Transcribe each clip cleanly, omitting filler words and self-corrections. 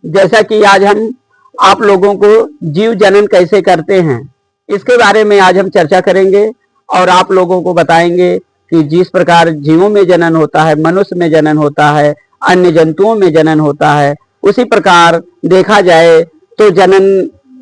जैसा कि आज हम आप लोगों को जीव जनन कैसे करते हैं इसके बारे में आज हम चर्चा करेंगे और आप लोगों को बताएंगे कि जिस प्रकार जीवों में जनन होता है, मनुष्य में जनन होता है, अन्य जंतुओं में जनन होता है, उसी प्रकार देखा जाए तो जनन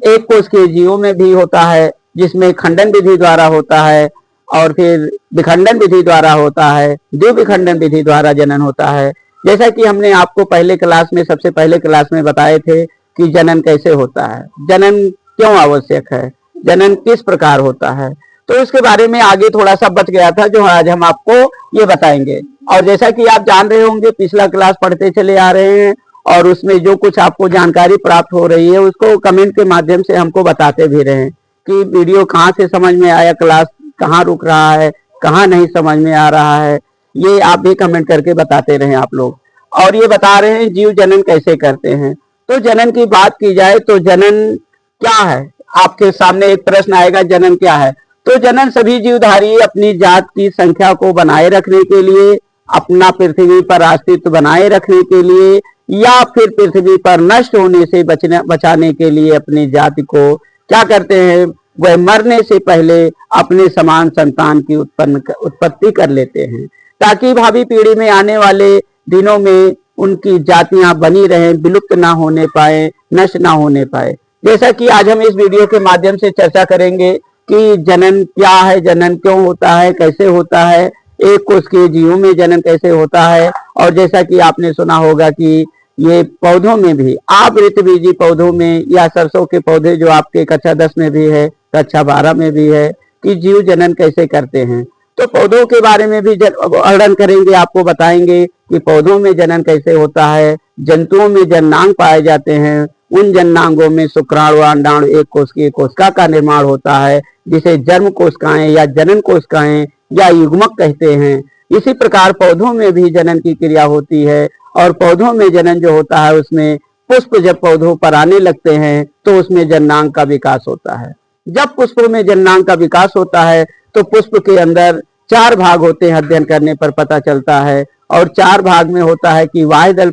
एक कोष के जीवों में भी होता है, जिसमें खंडन विधि द्वारा होता है और फिर विखंडन विधि द्वारा होता है, द्विविखंडन विधि द्वारा जनन होता है। जैसा कि हमने आपको पहले क्लास में, सबसे पहले क्लास में बताए थे कि जनन कैसे होता है, जनन क्यों आवश्यक है, जनन किस प्रकार होता है, तो इसके बारे में आगे थोड़ा सा बच गया था जो आज हम आपको ये बताएंगे। और जैसा कि आप जान रहे होंगे, पिछला क्लास पढ़ते चले आ रहे हैं और उसमें जो कुछ आपको जानकारी प्राप्त हो रही है उसको कमेंट के माध्यम से हमको बताते भी रहे कि वीडियो कहाँ से समझ में आया, क्लास कहाँ रुक रहा है, कहाँ नहीं समझ में आ रहा है, ये आप भी कमेंट करके बताते रहे आप लोग। और ये बता रहे हैं जीव जनन कैसे करते हैं। तो जनन की बात की जाए तो जनन क्या है, आपके सामने एक प्रश्न आएगा, जनन क्या है। तो जनन सभी जीवधारी अपनी जात की संख्या को बनाए रखने के लिए, अपना पृथ्वी पर अस्तित्व बनाए रखने के लिए या फिर पृथ्वी पर नष्ट होने से बचाने के लिए अपनी जाति को क्या करते हैं, वह मरने से पहले अपने समान संतान की उत्पत्ति कर लेते हैं, ताकि भावी पीढ़ी में आने वाले दिनों में उनकी जातियां बनी रहें, विलुप्त ना होने पाए, नष्ट ना होने पाए। जैसा कि आज हम इस वीडियो के माध्यम से चर्चा करेंगे कि जनन क्या है, जनन क्यों होता है, कैसे होता है, एक कोष के जीवों में जनन कैसे होता है। और जैसा कि आपने सुना होगा कि ये पौधों में भी, आवृतबीजी पौधों में या सरसों के पौधे जो आपके कक्षा 10 में भी है, कक्षा 12 में भी है, कि जीव जनन कैसे करते हैं। तो पौधों के बारे में भी वर्णन करेंगे, आपको बताएंगे कि पौधों में जनन कैसे होता है। जंतुओं में जननांग पाए जाते हैं, उन जननांगों में शुक्राणु, अंडाणु, एक कोशिकीय कोशिका का निर्माण होता है, जिसे जन्म कोशिकाएं या जनन कोशिकाएं या युग्मक कहते हैं। इसी प्रकार पौधों में भी जनन की क्रिया होती है और पौधों में जनन जो होता है उसमें पुष्प जब पौधों पर आने लगते हैं तो उसमें जननांग का विकास होता है। जब पुष्पों में जननांग का विकास होता है तो पुष्प के अंदर 4 भाग होते हैं, अध्ययन करने पर पता चलता है। और 4 भाग में होता है कि वाह्य दल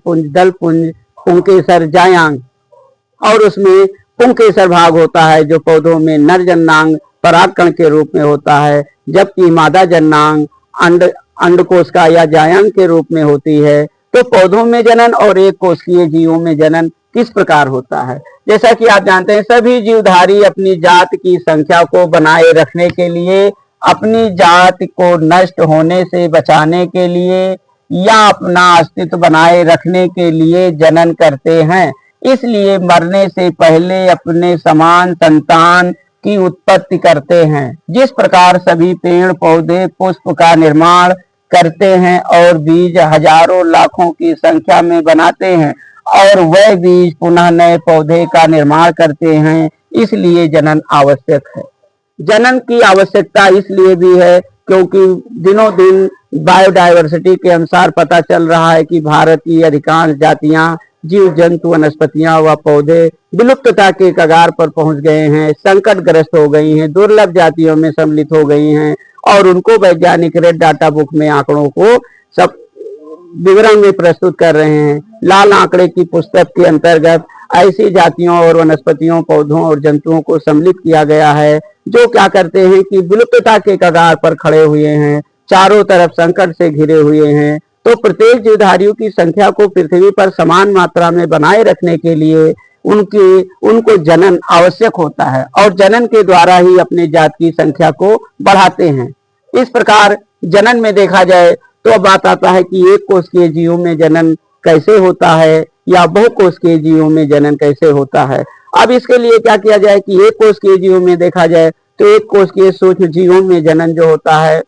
पुंज, पुंकेसर, जायांग, और उसमें पुंकेसर भाग होता है जो पौधों में नर जननांग परागकण के रूप में होता है, जबकि मादा जननांग अंडकोशिका या जायांग के रूप में होती है। तो पौधों में जनन और एक कोशिकीय जीवों में जनन किस प्रकार होता है। जैसा कि आप जानते हैं, सभी जीवधारी अपनी जात की संख्या को बनाए रखने के लिए, अपनी जात को नष्ट होने से बचाने के लिए या अपना अस्तित्व बनाए रखने के लिए जनन करते हैं। इसलिए मरने से पहले अपने समान संतान की उत्पत्ति करते हैं। जिस प्रकार सभी पेड़ पौधे पुष्प का निर्माण करते हैं और बीज हजारों लाखों की संख्या में बनाते हैं और वह बीज पुनः नए पौधे का निर्माण करते हैं, इसलिए जनन आवश्यक है। जनन की आवश्यकता इसलिए भी है क्योंकि दिनों दिन बायोडायवर्सिटी के अनुसार पता चल रहा है कि भारत की अधिकांश जातियां, जीव जंतु, वनस्पतियां व पौधे विलुप्तता के कगार पर पहुंच गए हैं, संकटग्रस्त हो गई हैं, दुर्लभ जातियों में सम्मिलित हो गई हैं और उनको वैज्ञानिक रेड डाटा बुक में आंकड़ों को सब विवरण में प्रस्तुत कर रहे हैं। लाल आंकड़े की पुस्तक के अंतर्गत ऐसी जातियों और वनस्पतियों, पौधों और जंतुओं को सम्मिलित किया गया है जो क्या करते हैं कि विलुप्तता के कगार पर खड़े हुए हैं, चारों तरफ संकट से घिरे हुए हैं। तो प्रत्येक जीवधारियों की संख्या को पृथ्वी पर समान मात्रा में बनाए रखने के लिए उनको जनन आवश्यक होता है और जनन के द्वारा ही अपने जात की संख्या को बढ़ाते हैं। इस प्रकार जनन में देखा जाए तो अब बात आता है कि एक कोशिकीय जीवों में जनन कैसे होता है या बहुकोशिकीय जीवों में जनन कैसे होता है। अब इसके लिए क्या किया जाए कि एक कोशिकीय जीवों में देखा जाए तो एक कोशिकीय सूक्ष्म जीवों में जनन जो होता है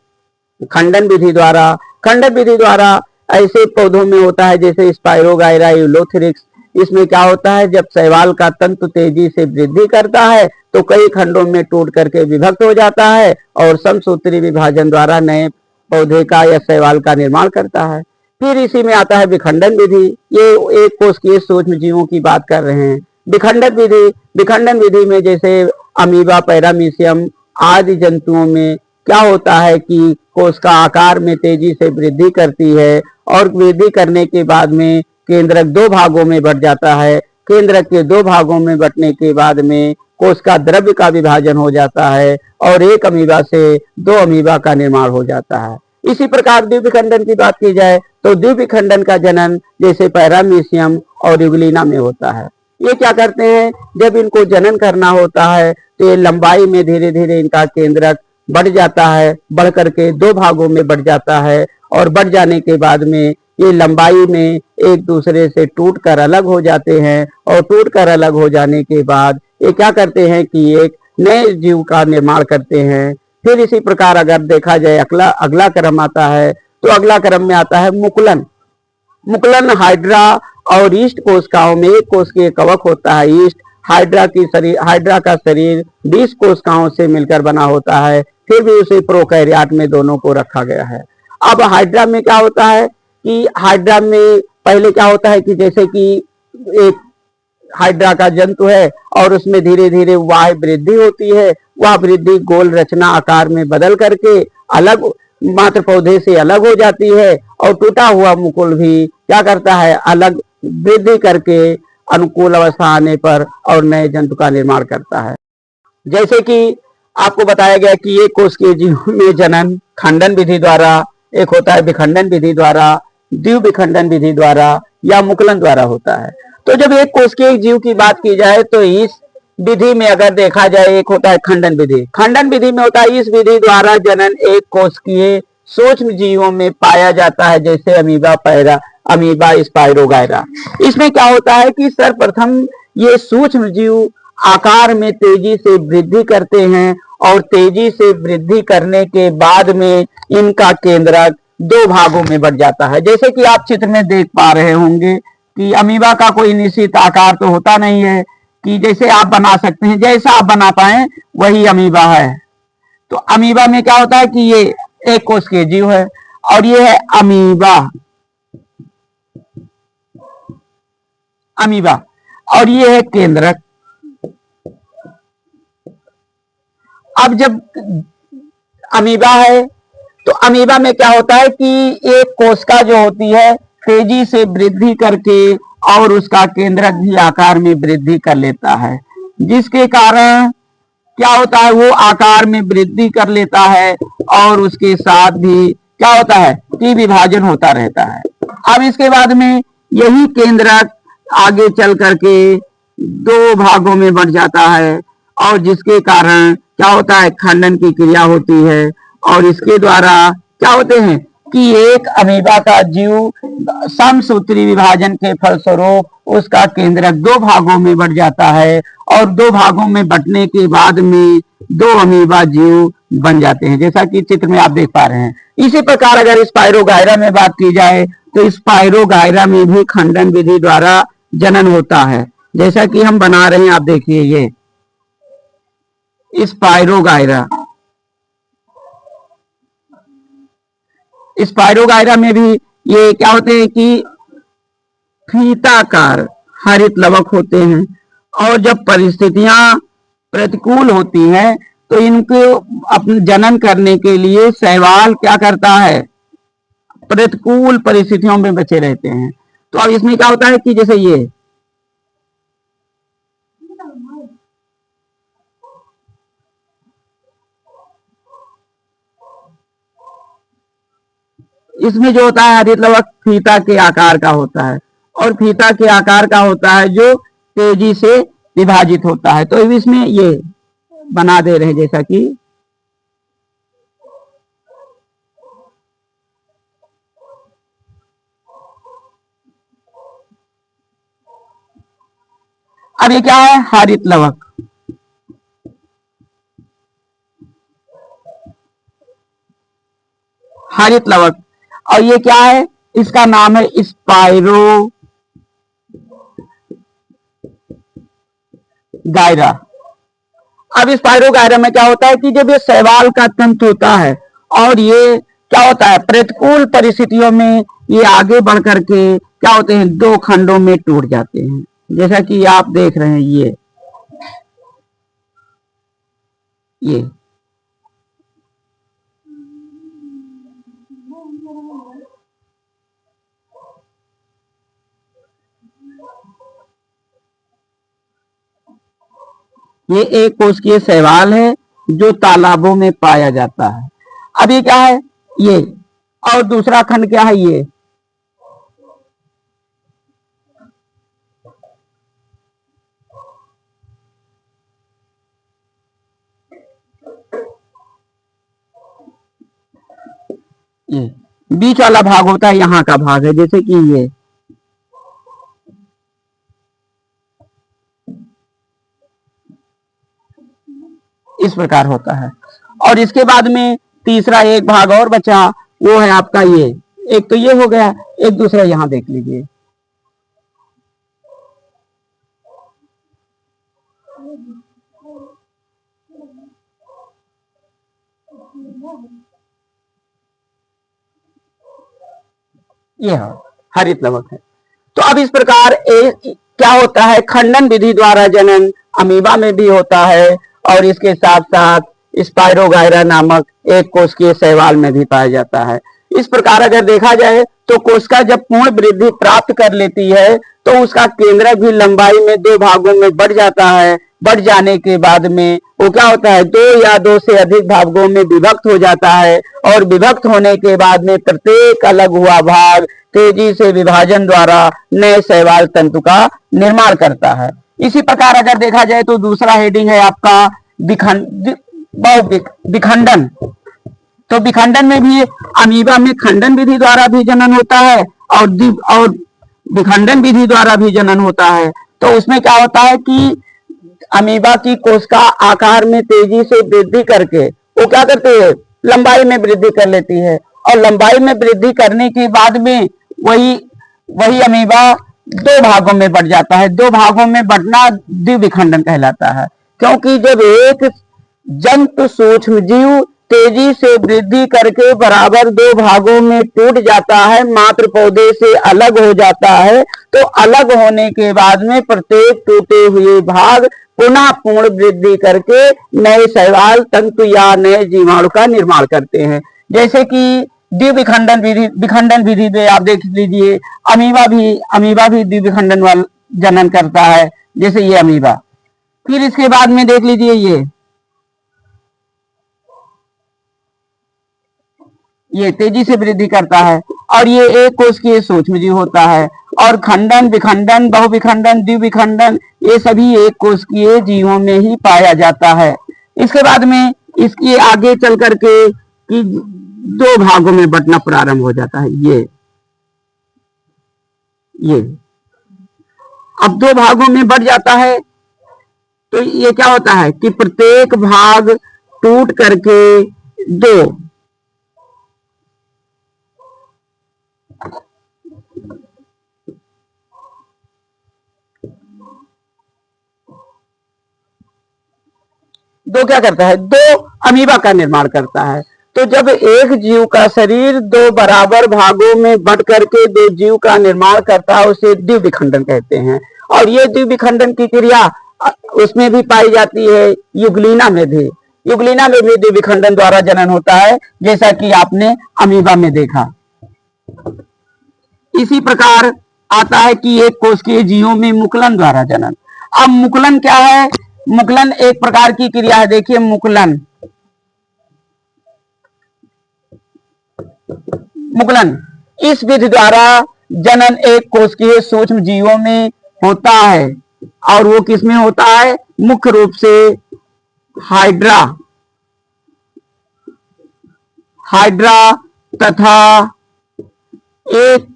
खंडन विधि द्वारा ऐसे पौधों में होता है जैसे स्पाइरोगायरा, यूलोथेरिक्स। इसमें क्या होता है, जब शैवाल का तंतु तेजी से वृद्धि करता है तो कई खंडों में टूट करके विभक्त हो जाता है और समसूत्री विभाजन द्वारा नए पौधे का या शैवाल का निर्माण करता है। फिर इसी में आता है विखंडन विधि। ये एक कोशिकीय सूक्ष्म जीवों की बात कर रहे हैं। विखंडन विधि में जैसे अमीबा, पैरामीशियम आदि जंतुओं में क्या होता है कि कोशिका आकार में तेजी से वृद्धि करती है और वृद्धि करने के बाद में केंद्रक 2 भागों में बढ़ जाता है, केंद्रक के दो भागों में बंटने के बाद में कोशिका द्रव्य का विभाजन हो जाता है और एक अमीबा से दो अमीबा का निर्माण हो जाता है। इसी प्रकार द्विविखंडन की बात की जाए तो द्विविखंडन का जनन जैसे पैरामीशियम और यूग्लिना में होता है। ये क्या करते हैं, जब इनको जनन करना होता है तो ये लंबाई में धीरे धीरे इनका केंद्रक बढ़ जाता है, बढ़ करके दो भागों में बढ़ जाता है और बढ़ जाने के बाद में ये लंबाई में एक दूसरे से टूट कर अलग हो जाते हैं और टूट कर अलग हो जाने के बाद ये क्या करते हैं कि एक नए जीव का निर्माण करते हैं। फिर इसी प्रकार अगर देखा जाए अगला अगला क्रम आता है तो अगला क्रम में आता है मुकुलन। मुकुलन हाइड्रा और ईस्ट कोशिकाओं में एक कोशिकीय कवक होता है। ईस्ट हाइड्रा का शरीर 20 कोशिकाओं से मिलकर बना होता है, फिर भी उसे प्रोकैरियोट में दोनों को रखा गया है। अब हाइड्रा में क्या होता है कि हाइड्रा में पहले क्या होता है कि जैसे कि एक हाइड्रा का जंतु है और उसमें धीरे धीरे वाह वृद्धि होती है। वह वृद्धि गोल रचना आकार में बदल करके अलग मात्र पौधे से अलग हो जाती है और टूटा हुआ मुकुल भी क्या करता है, अलग वृद्धि करके अनुकूल अवस्था आने पर और नए जंतु का निर्माण करता है। जैसे कि आपको बताया गया कि एक कोशिकीय जीव में जनन खंडन विधि द्वारा, एक होता है विखंडन विधि द्वारा, द्विविखंडन विधि द्वारा या मुकुलन द्वारा होता है। तो जब एक कोशिकीय जीव की बात की जाए तो इस विधि में अगर देखा जाए एक होता है खंडन विधि। खंडन विधि में होता है इस विधि द्वारा जनन एक कोशिकीय सूक्ष्म जीवों में पाया जाता है, जैसे अमीबा स्पाइरोगायरा। इसमें क्या होता है कि सर्वप्रथम ये सूक्ष्म जीव आकार में तेजी से वृद्धि करते हैं और तेजी से वृद्धि करने के बाद में इनका केंद्रक दो भागों में बढ़ जाता है। जैसे कि आप चित्र में देख पा रहे होंगे कि अमीबा का कोई निश्चित आकार तो होता नहीं है कि जैसे आप बना सकते हैं, जैसा आप बना पाए वही अमीबा है। तो अमीबा में क्या होता है कि ये एक कोशिकीय जीव है और ये है अमीबा अमीबा और ये है केंद्रक। अब जब अमीबा है तो अमीबा में क्या होता है कि एक कोशिका जो होती है तेजी से वृद्धि करके और उसका केंद्रक भी आकार में वृद्धि कर लेता है, जिसके कारण क्या होता है वो आकार में वृद्धि कर लेता है और उसके साथ भी क्या होता है कि विभाजन होता रहता है। अब इसके बाद में यही केंद्रक आगे चल करके दो भागों में बढ़ जाता है और जिसके कारण क्या होता है खंडन की क्रिया होती है और इसके द्वारा क्या होते हैं कि एक अमीबा का जीव समसूत्री विभाजन के फलस्वरूप उसका केंद्रक दो भागों में बढ़ जाता है और दो भागों में बंटने के बाद में दो अमीबा जीव बन जाते हैं, जैसा कि चित्र में आप देख पा रहे हैं। इसी प्रकार अगर स्पाइरोगायरा में बात की जाए तो स्पाइरोगायरा में भी खंडन विधि द्वारा जनन होता है, जैसा कि हम बना रहे हैं। आप देखिए ये स्पाइरोगायरा, स्पाइरोगायरा में भी ये क्या होते हैं कि फीताकार हरित लवक होते हैं और जब परिस्थितियां प्रतिकूल होती हैं तो इनको अपने जनन करने के लिए शैवाल क्या करता है, प्रतिकूल परिस्थितियों में बचे रहते हैं। तो अब इसमें क्या होता है कि जैसे ये इसमें जो होता है हरित लवक फीता के आकार का होता है और फीता के आकार का होता है जो तेजी से विभाजित होता है। तो इसमें ये बना दे रहे हैं जैसा कि अब ये क्या है हरित लवक, हरित लवक और ये क्या है इसका नाम है स्पाइरो गायरा। अब स्पाइरो गायरा में क्या होता है कि जब ये शैवाल का तंत्र होता है और ये क्या होता है प्रतिकूल परिस्थितियों में ये आगे बढ़ करके क्या होते हैं दो खंडों में टूट जाते हैं, जैसा कि आप देख रहे हैं ये ये एक कोशिकीय शैवाल है जो तालाबों में पाया जाता है। अब ये क्या है, ये, और दूसरा खंड क्या है, ये बीच वाला भाग होता है, यहाँ का भाग है, जैसे कि ये इस प्रकार होता है। और इसके बाद में तीसरा एक भाग और बचा, वो है आपका ये, एक तो ये हो गया, एक दूसरा यहां देख लीजिए, ये हरित लवक है। तो अब इस प्रकार क्या होता है, खंडन विधि द्वारा जनन अमीबा में भी होता है और इसके साथ साथ स्पाइरोगायरा नामक एक कोशिकीय शैवाल में भी पाया जाता है। इस प्रकार अगर देखा जाए तो कोशिका जब पूर्ण वृद्धि प्राप्त कर लेती है तो उसका केंद्रक भी लंबाई में 2 भागों में बढ़ जाता है। बढ़ जाने के बाद में वो क्या होता है, 2 या 2 से अधिक भागों में विभक्त हो जाता है और विभक्त होने के बाद में प्रत्येक अलग हुआ भाग तेजी से विभाजन द्वारा नए शैवाल तंतु का निर्माण करता है। इसी प्रकार अगर देखा जाए तो दूसरा हेडिंग है आपका विखंडन। तो विखंडन में भी अमीबा में खंडन विधि द्वारा भी जनन होता है और विखंडन विधि द्वारा भी जनन होता है। तो उसमें क्या होता है कि अमीबा की कोशिका आकार में तेजी से वृद्धि करके वो क्या करती है, लंबाई में वृद्धि कर लेती है और लंबाई में वृद्धि करने के बाद में वही अमीबा 2 भागों में बढ़ जाता है। 2 भागों में बढ़ना द्विविखंडन कहलाता है, क्योंकि जब एक जंतु सूक्ष्म जीव तेजी से वृद्धि करके बराबर 2 भागों में टूट जाता है, मात्र पौधे से अलग हो जाता है, तो अलग होने के बाद में प्रत्येक टूटे हुए भाग पुनः पूर्ण वृद्धि करके नए शैवाल तंतु या नए जीवाणु का निर्माण करते हैं। जैसे कि विखंडन विधि में आप देख लीजिए, अमीबा भी द्विविखंडन वाला जनन करता है, जैसे ये अमीबा। फिर इसके बाद में देख लीजिए ये तेजी से वृद्धि करता है और ये एक कोशिकीय सूक्ष्मजीव होता है। और खंडन, विखंडन, बहुविखंडन, द्विविखंडन ये सभी एक कोशिकीय जीवों में ही पाया जाता है। इसके बाद में इसकी आगे चल करके कि 2 भागों में बंटना प्रारंभ हो जाता है। ये अब 2 भागों में बढ़ जाता है तो ये क्या होता है कि प्रत्येक भाग टूट करके 2 क्या करता है, 2 अमीबा का निर्माण करता है। तो जब एक जीव का शरीर 2 बराबर भागों में बंट करके 2 जीव का निर्माण करता है उसे द्विविखंडन कहते हैं। और ये द्विविखंडन की क्रिया उसमें भी पाई जाती है, युगलीना में भी द्विविखंडन द्वारा जनन होता है, जैसा कि आपने अमीबा में देखा। इसी प्रकार आता है कि एक कोशिकीय जीवों में मुकुलन द्वारा जनन। अब मुकुलन क्या है, मुकुलन एक प्रकार की क्रिया है। देखिए मुकुलन इस विधि द्वारा जनन एक कोशिकीय सूक्ष्म जीवों में होता है और वो किसमें होता है, मुख्य रूप से हाइड्रा तथा एक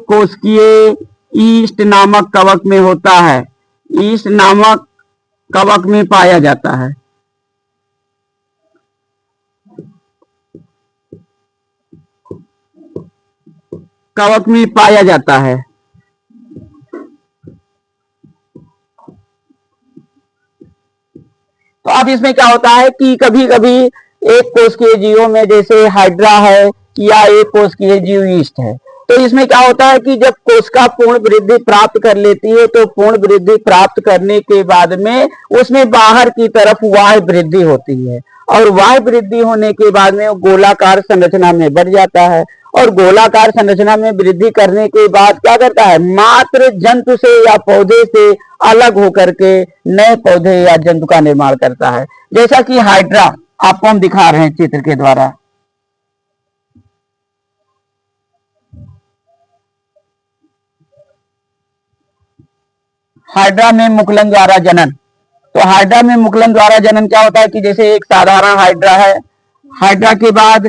कोशिकीय ईस्ट नामक कवक में होता है। ईस्ट नामक कवक में पाया जाता है। कवक में पाया जाता है। तो अब इसमें क्या होता है कि कभी कभी एक कोशिकीय जीवों में जैसे हाइड्रा है या एक कोशिकीय जीव ईस्ट है, तो इसमें क्या होता है कि जब कोशिका पूर्ण वृद्धि प्राप्त कर लेती है तो पूर्ण वृद्धि प्राप्त करने के बाद में उसमें बाहर की तरफ वाह्य वृद्धि होती है, और वाह्य वृद्धि होने के बाद में वो गोलाकार संरचना में बढ़ जाता है, और गोलाकार संरचना में वृद्धि करने के बाद क्या करता है, मात्र जंतु से या पौधे से अलग होकर के नए पौधे या जंतु का निर्माण करता है। जैसा कि हाइड्रा आपको हम दिखा रहे हैं चित्र के द्वारा। हाइड्रा में मुकुलन द्वारा जनन। तो हाइड्रा में मुकुलन द्वारा जनन क्या होता है कि जैसे एक साधारण हाइड्रा है, हाइड्रा के बाद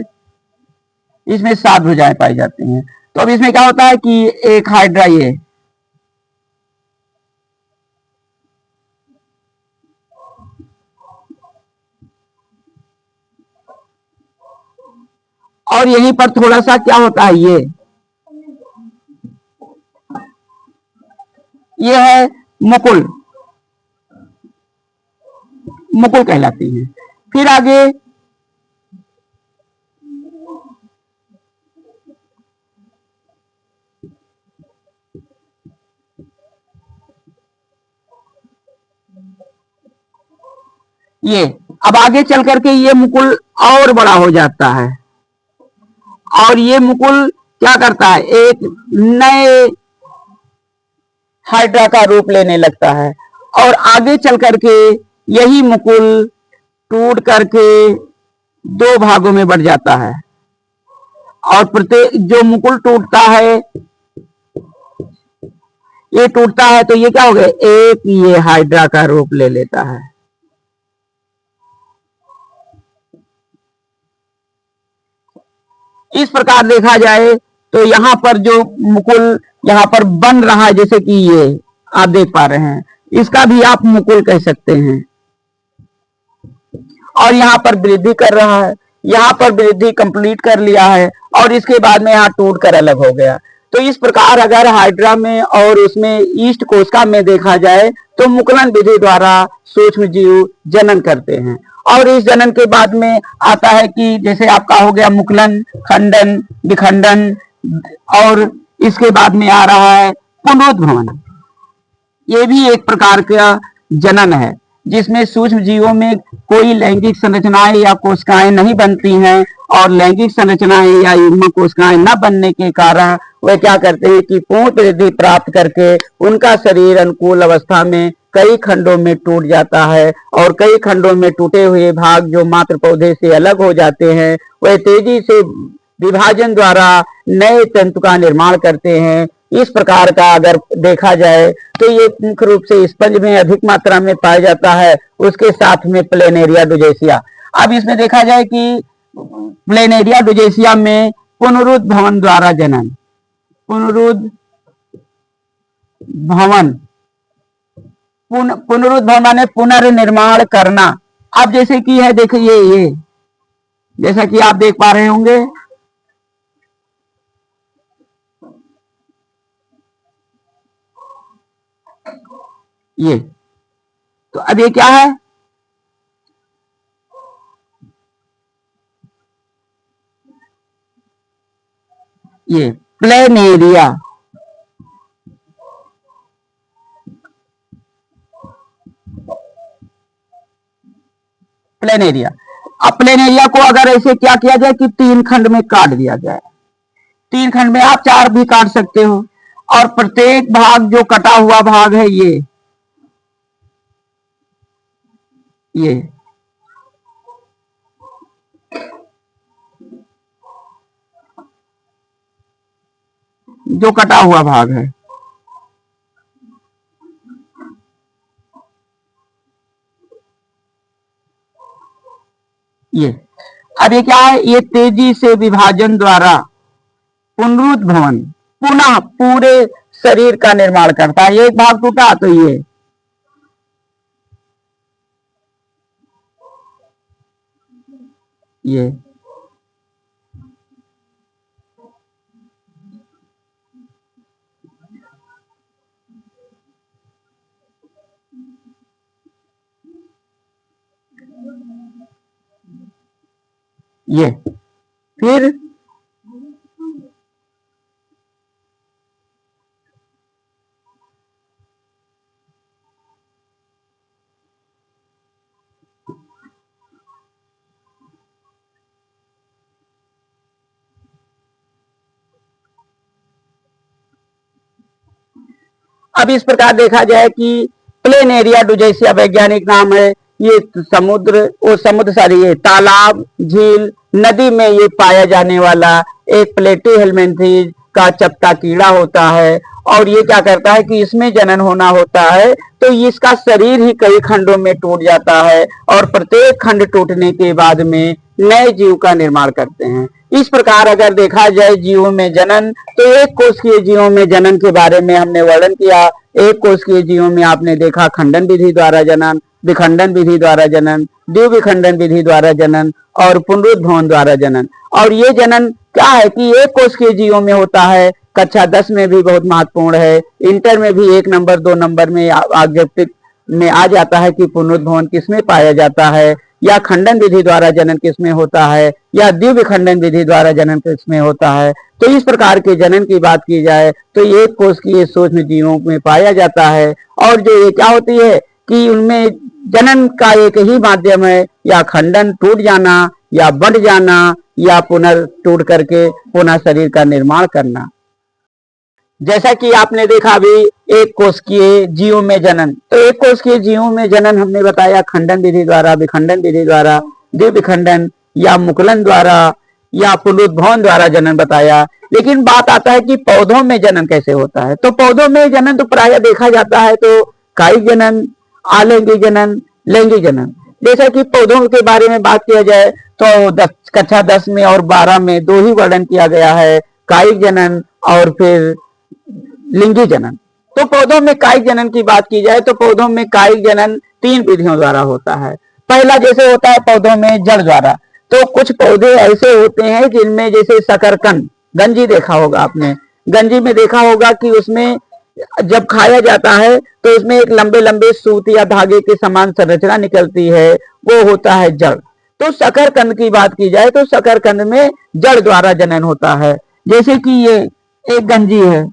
इसमें 7 भुजाएं पाई जाती हैं। तो अब इसमें क्या होता है कि एक हाइड्रा ये, और यहीं पर थोड़ा सा क्या होता है, ये है मुकुल, मुकुल कहलाती है। फिर आगे ये, अब आगे चल करके ये मुकुल और बड़ा हो जाता है, और ये मुकुल क्या करता है, एक नए हाइड्रा का रूप लेने लगता है, और आगे चल करके यही मुकुल टूट करके 2 भागों में बढ़ जाता है, और प्रत्येक जो मुकुल टूटता है, ये टूटता है तो ये क्या हो गया, एक ये हाइड्रा का रूप ले लेता है। इस प्रकार देखा जाए तो यहाँ पर जो मुकुल यहाँ पर बन रहा है, जैसे कि ये आप देख पा रहे हैं, इसका भी आप मुकुल कह सकते हैं, और यहाँ पर वृद्धि कर रहा है, यहाँ पर वृद्धि कंप्लीट कर लिया है, और इसके बाद में यहाँ टूट कर अलग हो गया। तो इस प्रकार अगर हाइड्रा में और उसमें ईस्ट कोशिका में देखा जाए तो मुकुलन विधि द्वारा सूक्ष्म जीव जनन करते हैं, और इस जनन के बाद में आता है कि जैसे आपका हो गया मुकुलन, खंडन, विखंडन, और इसके बाद में आ रहा है पुनरुद्भवन। ये भी एक प्रकार का जनन है जिसमें सूक्ष्म जीवों में कोई लैंगिक संरचनाएं या कोशिकाएं नहीं बनती हैं, और लैंगिक संरचनाएं या युग्म कोशिकाएं न बनने के कारण वे क्या करते हैं कि पूर्ण वृद्धि प्राप्त करके उनका शरीर अनुकूल अवस्था में कई खंडों में टूट जाता है, और कई खंडों में टूटे हुए भाग जो मात्र पौधे से अलग हो जाते हैं वह तेजी से विभाजन द्वारा नए तंतु का निर्माण करते हैं। इस प्रकार का अगर देखा जाए तो ये मुख्य रूप से स्पंज में अधिक मात्रा में पाया जाता है, उसके साथ में प्लेनेरिया डुजेसिया। अब इसमें देखा जाए कि प्लेनेरिया डुजेसिया में पुनरुद्भवन द्वारा जनन, पुनरुद्भवन, पुनरुद्भवन माने पुनर्निर्माण करना। अब जैसे कि है देखिए ये, जैसा कि आप देख पा रहे होंगे, ये तो अब ये क्या है, ये प्लेनेरिया, प्लेनेरिया। अब प्लेनेरिया को अगर ऐसे क्या किया जाए कि 3 खंड में काट दिया जाए, 3 खंड में आप 4 भी काट सकते हो, और प्रत्येक भाग जो कटा हुआ भाग है ये जो कटा हुआ भाग है, ये अब ये क्या है, ये तेजी से विभाजन द्वारा पुनरुद्भवन, पुनः पूरे शरीर का निर्माण करता है। एक भाग टूटा तो ये ये फिर अब इस प्रकार देखा जाए कि प्लेन एरिया डुजैसिया वैज्ञानिक नाम है, ये समुद्र वो समुद्र सारी ये तालाब झील नदी में ये पाया जाने वाला एक प्लेटी हेलमिंथेज का चपटा कीड़ा होता है। और ये क्या करता है कि इसमें जनन होना होता है तो इसका शरीर ही कई खंडों में टूट जाता है और प्रत्येक खंड टूटने के बाद में नए जीव का निर्माण करते हैं। इस प्रकार अगर देखा जाए जीवों में जनन, तो एक कोशिकीय जीवों में जनन के बारे में हमने वर्णन किया। एक कोशिकीय जीवों में आपने देखा खंडन विधि द्वारा जनन, विखंडन विधि द्वारा जनन, द्विविखंडन विधि द्वारा जनन और पुनरुद्भवन द्वारा जनन। और ये जनन क्या है कि एक कोशिकीय जीवों में होता है, कक्षा 10 में भी बहुत महत्वपूर्ण है, इंटर में भी 1 नंबर 2 नंबर में ऑब्जेक्टिव में आ जाता है कि पुनरुद्भवन किसमें पाया जाता है, या खंडन विधि द्वारा जनन किसमें होता है, या द्विविखंडन विधि द्वारा जनन किसमें होता है। तो इस प्रकार के जनन की बात की जाए तो एक कोशिकीय सूक्ष्म जीवों में पाया जाता है। और जो ये क्या होती है कि उनमें जनन का एक ही माध्यम है, या खंडन टूट जाना, या बढ़ जाना, या पुनर्टूट करके पुनः शरीर का निर्माण करना। जैसा कि आपने देखा अभी एक कोशिकीय जीवों में जनन, तो एक कोशिकीय जीवों में जनन हमने बताया खंडन विधि द्वारा, विखंडन विधि द्वारा, द्विविखंडन या मुकुलन द्वारा या पुनरुद्भवन द्वारा जनन बताया। लेकिन बात आता है कि पौधों में जनन कैसे होता है। तो पौधों में जनन तो प्रायः देखा जाता है तो कायिक जनन, आलैंगिक जनन, लैंगिक जनन। जैसा कि पौधों के बारे में बात किया जाए तो कक्षा 10 में और 12 में 2 ही वर्णन किया गया है, कायिक जनन और फिर लिंगी जनन। तो पौधों में कायिक जनन की बात की जाए तो पौधों में कायिक जनन 3 विधियों द्वारा होता है। पहला जैसे होता है पौधों में जड़ द्वारा, तो कुछ पौधे ऐसे होते हैं जिनमें जैसे शकरकंद, गंजी देखा होगा आपने, गंजी में देखा होगा कि उसमें जब खाया जाता है तो उसमें एक लंबे लंबे सूत या धागे के समान संरचना निकलती है, वो होता है जड़। तो शकरकंद की बात की जाए तो शकरकंद में जड़ द्वारा जनन होता है। जैसे कि ये एक गंजी है,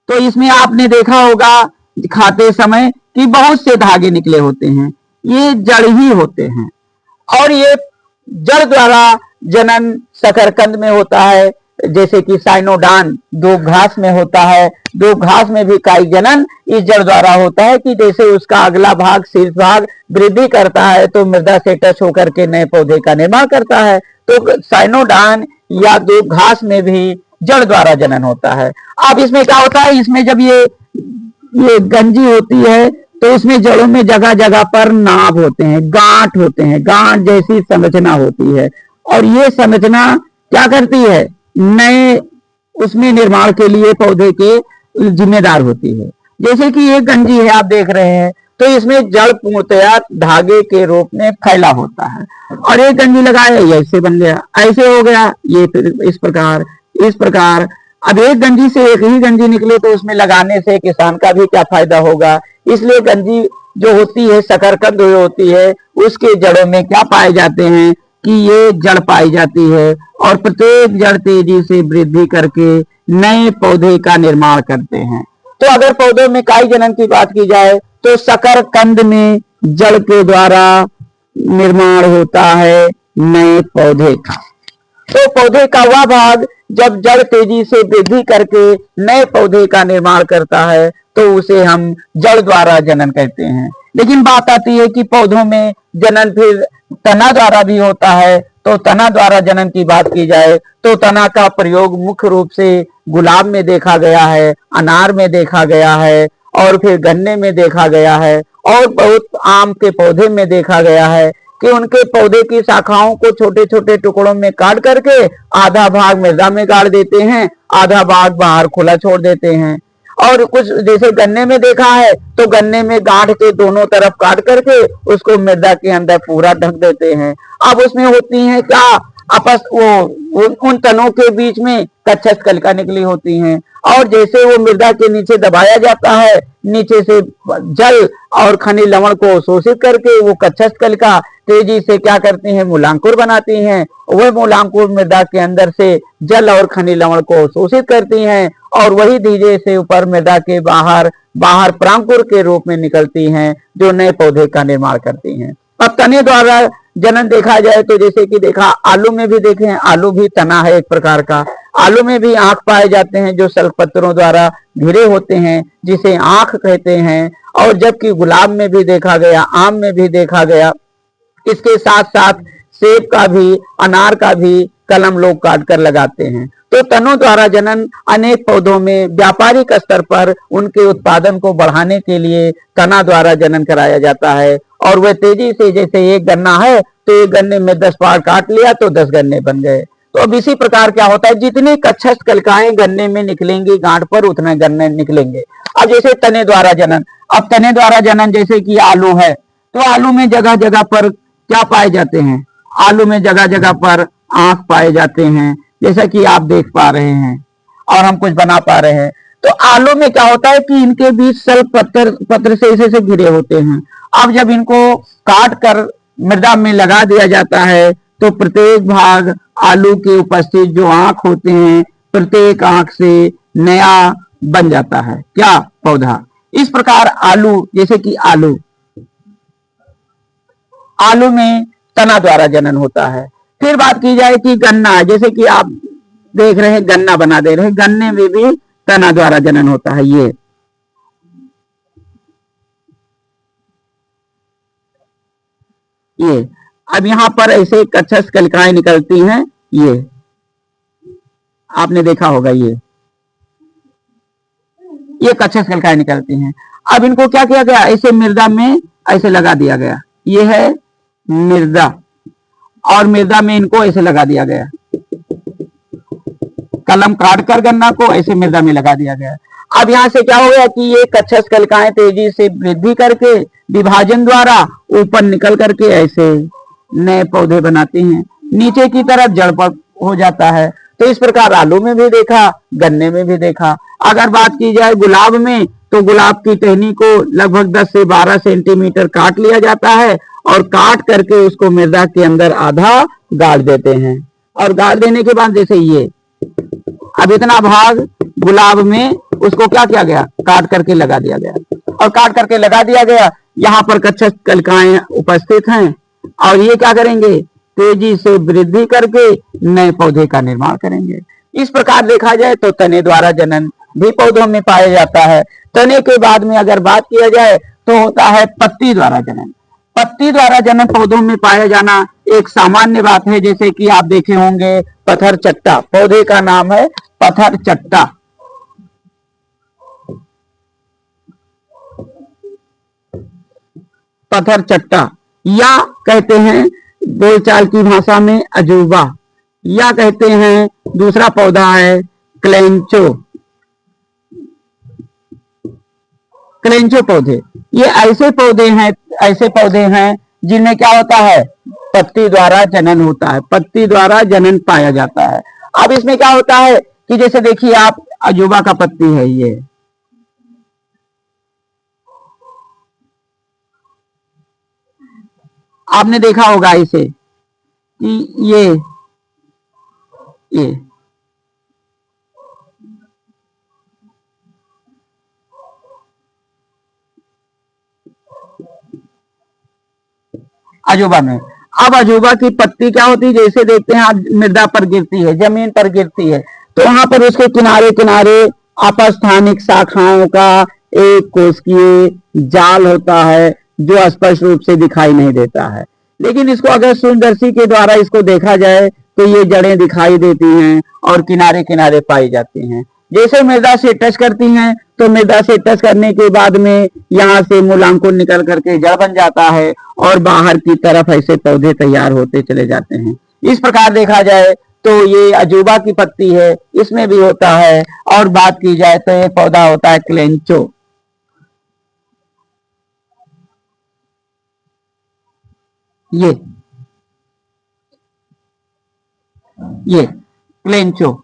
तो इसमें आपने देखा होगा खाते समय कि बहुत से धागे निकले होते हैं, ये जड़ ही होते हैं। और ये जड़ द्वारा जनन शकरकंद में होता है। जैसे कि साइनोडान दो घास में होता है, दो घास में भी कायिक जनन इस जड़ द्वारा होता है कि जैसे उसका अगला भाग शीर्ष भाग वृद्धि करता है तो मृदा से टच होकर के नए पौधे का निर्माण करता है। तो साइनोडान या दो घास में भी जड़ द्वारा जनन होता है। अब इसमें क्या होता है, इसमें जब ये गंजी होती है तो इसमें जड़ों में जगह जगह पर नाभ होते हैं, गांठ होते हैं, गांठ जैसी संरचना होती है। और ये संरचना क्या करती है, नए उसमें निर्माण के लिए पौधे के जिम्मेदार होती है। जैसे कि ये गंजी है आप देख रहे हैं, तो इसमें जड़ पूर्णतया धागे के रूप में फैला होता है। और एक गंजी लगाया ऐसे बन गया, ऐसे हो गया, ये फिर इस प्रकार। अब एक गंजी से एक ही गंजी निकले तो उसमें लगाने से किसान का भी क्या फायदा होगा। इसलिए गंजी जो होती है, शकरकंद जो होती है, उसके जड़ों में क्या पाए जाते हैं कि ये जड़ पाई जाती है। और प्रत्येक जड़ तेजी से वृद्धि करके नए पौधे का निर्माण करते हैं। तो अगर पौधों में कायिक जनन की बात की जाए तो शकरकंद में जड़ के द्वारा निर्माण होता है नए पौधे का। तो पौधे का वह भाग जब जड़ तेजी से वृद्धि करके नए पौधे का निर्माण करता है तो उसे हम जड़ द्वारा जनन कहते हैं। लेकिन बात आती है कि पौधों में जनन फिर तना द्वारा भी होता है। तो तना द्वारा जनन की बात की जाए तो तना का प्रयोग मुख्य रूप से गुलाब में देखा गया है, अनार में देखा गया है, और फिर गन्ने में देखा गया है, और बहुत आम के पौधे में देखा गया है कि उनके पौधे की शाखाओं को छोटे छोटे टुकड़ों में काट करके आधा भाग मृदा में गाड़ देते हैं, आधा भाग बाहर खुला छोड़ देते हैं। और कुछ जैसे गन्ने में देखा है तो गन्ने में गांठ के दोनों तरफ काट करके उसको मृदा के अंदर पूरा ढक देते हैं। अब उसमें होती है क्या, आपस उन तनों के बीच में कच्छस कलिका निकली होती हैं। और जैसे वो मृदा के नीचे दबाया जाता है, नीचे से जल और खनिज लवण को शोषित करके वो कच्छस कलिका तेजी से क्या करती हैं, मूलांकुर बनाती हैं। वह मूलांकुर मृदा के अंदर से जल और खनिज लवण को शोषित करती हैं और वही धीरे से ऊपर मृदा के बाहर परांकुर के रूप में निकलती हैं जो नए पौधे का निर्माण करती हैं। अब तने द्वारा जनन देखा जाए तो जैसे कि देखा आलू में भी देखें, आलू भी तना है एक प्रकार का। आलू में भी आंख पाए जाते हैं जो सल्क पत्रों द्वारा घिरे होते हैं, जिसे आंख कहते हैं। और जबकि गुलाब में भी देखा गया, आम में भी देखा गया, इसके साथ साथ सेब का भी, अनार का भी कलम लोग काट कर लगाते हैं। तो तनों द्वारा जनन अनेक पौधों में व्यापारिक स्तर पर उनके उत्पादन को बढ़ाने के लिए तना द्वारा जनन कराया जाता है। और वह तेजी से, जैसे एक गन्ना है तो एक गन्ने में 10 पार्ट काट लिया तो 10 गन्ने बन गए। तो अब इसी प्रकार क्या होता है, जितनी कच्छस कलिकाएं गन्ने में निकलेंगी गांठ पर, उतने गन्ने निकलेंगे। अब जैसे तने द्वारा जनन, अब तने द्वारा जनन जैसे कि आलू है, तो आलू में जगह जगह पर क्या पाए जाते हैं, आलू में जगह जगह पर आंख पाए जाते हैं, जैसा कि आप देख पा रहे हैं और हम कुछ बना पा रहे हैं। तो आलू में क्या होता है कि इनके बीच सल्क पत्र से ऐसे घिरे होते हैं। अब जब इनको काट कर मृदा में लगा दिया जाता है तो प्रत्येक भाग आलू के उपस्थित जो आंख होते हैं, प्रत्येक आंख से नया बन जाता है क्या, पौधा। इस प्रकार आलू, जैसे कि आलू में तना द्वारा जनन होता है। फिर बात की जाए कि गन्ना, जैसे कि आप देख रहे हैं गन्ना बना दे रहे हैं, गन्ने में भी तना द्वारा जनन होता है। ये अब यहां पर ऐसे कच्छस कलिकाएं निकलती हैं, ये आपने देखा होगा, ये कच्छस कलिकाएं निकलती हैं। अब इनको क्या किया गया, ऐसे मृदा में ऐसे लगा दिया गया, ये है मृदा, और मृदा में इनको ऐसे लगा दिया गया, कलम काट कर गन्ना को ऐसे मृदा में लगा दिया गया। अब यहां से क्या हो गया कि ये कच्छस कलिकाएं तेजी से वृद्धि करके विभाजन द्वारा ऊपर निकल करके ऐसे नए पौधे बनाती हैं, नीचे की तरफ जड़ पर हो जाता है। तो इस प्रकार आलू में भी देखा, गन्ने में भी देखा। अगर बात की जाए गुलाब में, तो गुलाब की टहनी को लगभग 10 से 12 सेंटीमीटर काट लिया जाता है और काट करके उसको मृदा के अंदर आधा गाड़ देते हैं। और गाड़ देने के बाद जैसे ये अब इतना भाग गुलाब में उसको क्या किया गया, काट करके लगा दिया गया, और काट करके लगा दिया गया। यहाँ पर कच्छस कलिकाएं उपस्थित हैं और ये क्या करेंगे, तेजी से वृद्धि करके नए पौधे का निर्माण करेंगे। इस प्रकार देखा जाए तो तने द्वारा जनन भी पौधों में पाया जाता है। तने के बाद में अगर बात किया जाए तो होता है पत्ती द्वारा जनन। पत्ती द्वारा जनन पौधों में पाया जाना एक सामान्य बात है, जैसे कि आप देखे होंगे पत्थर चट्टा, पौधे का नाम है पत्थर चट्टा। पत्थर चट्टा या कहते हैं बोलचाल की भाषा में अजूबा, या कहते हैं दूसरा पौधा है क्लेंचो। क्लेंचो पौधे, ये ऐसे पौधे हैं जिनमें क्या होता है, पत्ती द्वारा जनन होता है, पत्ती द्वारा जनन पाया जाता है। अब इसमें क्या होता है कि जैसे देखिए आप अजूबा का पत्ती है, ये आपने देखा होगा इसे कि ये अजूबा में। अब अजूबा की पत्ती क्या होती है, जैसे देखते हैं आप मृदा पर गिरती है, जमीन पर गिरती है, तो वहां पर उसके किनारे किनारे अपस्थानिक शाखाओं का एक कोशिकीय जाल होता है जो स्पष्ट रूप से दिखाई नहीं देता है। लेकिन इसको अगर सूक्ष्मदर्शी के द्वारा इसको देखा जाए तो ये जड़ें दिखाई देती हैं और किनारे किनारे पाई जाती हैं। जैसे मृदा से टच करती हैं तो मृदा से टच करने के बाद में यहाँ से मूलांकुर निकल करके जड़ बन जाता है और बाहर की तरफ ऐसे पौधे तैयार होते चले जाते हैं। इस प्रकार देखा जाए तो ये अजूबा की पत्ती है, इसमें भी होता है। और बात की जाए तो ये पौधा होता है क्लेंचो। ये क्लेंचो,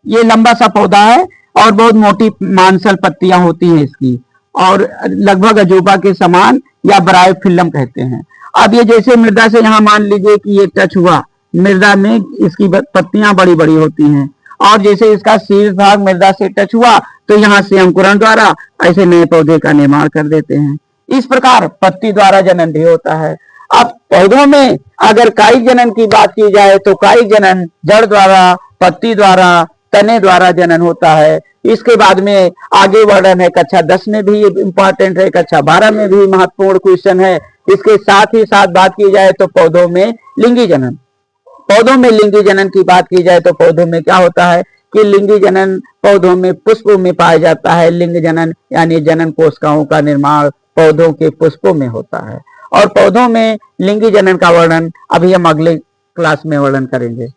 ये लंबा सा पौधा है और बहुत मोटी मांसल पत्तियां होती हैं इसकी, और लगभग अजूबा के समान या ब्रायोफिल्म कहते हैं। अब ये जैसे मृदा से यहाँ मान लीजिए कि ये टच हुआ, मृदा में इसकी पत्तियां बड़ी बड़ी होती हैं, और जैसे इसका शीर्ष भाग मृदा से टच हुआ तो यहाँ से अंकुरण द्वारा ऐसे नए पौधे का निर्माण कर देते हैं। इस प्रकार पत्ती द्वारा जनन भी होता है। अब पौधों में अगर कायिक जनन की बात की जाए तो कायिक जनन जड़ द्वारा, पत्ती द्वारा, तने द्वारा जनन होता है। इसके बाद में आगे वर्णन है, कक्षा 10 में भी इंपॉर्टेंट है, कक्षा 12 में भी महत्वपूर्ण क्वेश्चन है। इसके साथ ही साथ बात की जाए तो पौधों में लिंगी जनन, पौधों में लिंगी जनन की बात की जाए तो पौधों में क्या होता है कि लिंगी जनन पौधों में पुष्पों में पाया जाता है। लिंग जनन यानी जनन कोशिकाओं का निर्माण पौधों के पुष्पों में होता है। और पौधों में लिंगी जनन का वर्णन अभी हम अगले क्लास में वर्णन करेंगे।